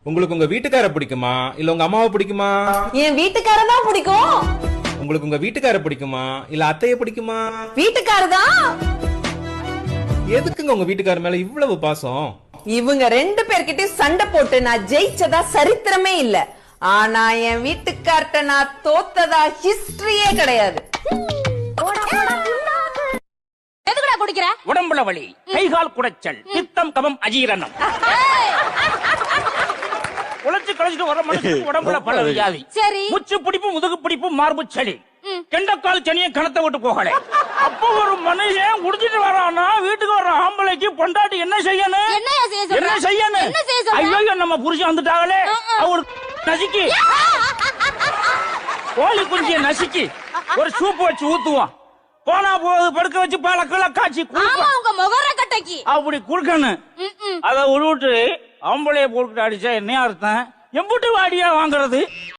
உங்களுக்கு உங்க வீட்டுக்கார பிடிக்குமா இல்ல உங்க அம்மாவை பிடிக்குமா? என் வீட்டுக்கார தான் பிடிக்கும். உங்களுக்கு உங்க வீட்டுக்கார பிடிக்குமா இல்ல அத்தைய பிடிக்குமா? வீட்டுக்கார தான். எதுக்குங்க உங்க வீட்டுக்கார மேல இவ்வளவு பாசம்? இவங்க 2 பேர்கிட்டயும் சண்டை போட்டு நான் ஜெயிச்சதா சரித்திரமே இல்ல. ஆனா என் வீட்டுக்கார்ட்ட நான் தோத்ததா ஹிஸ்டரியே கிடையாது. எதுக்குடா குடிக்கிற? உடம்புல வலி, கைகால் குடைச்சல், பித்தம் கபம் அஜீரணம். உழைச்சு கழிச்சுட்டு வர மனுஷனுக்கு உடம்புல பல வியாதி. சரி. முச்சு பிடிப்பு, முதுகு பிடிப்பு, மார்பு சளி, கெண்டக்கால் சனியை கணத்தை விட்டு போகல. அப்போ ஒரு மனுஷன் குடிச்சிட்டு வரானா வீட்டுக்கு வர ஆம்பளைக்கு பொண்டாட்டி என்ன செய்யணும்? என்ன செய்யணும்? ஐயோ நம்ம புருஷன் வந்துட்டாங்களே, அவரு நசுக்கி கோழி குஞ்சிய நசுக்கி ஒரு சூப்பு வச்சு ஊத்துவான். போனா போது படுக்க வச்சு பாலக்கெல்ல காய்ச்சி அப்படி குடுக்கணும். அதை விட்டு ஆம்பளைய போட்டு அடிச்சா என்ன அர்த்தம்? எம்புட்டு வாடியா வாங்குறது?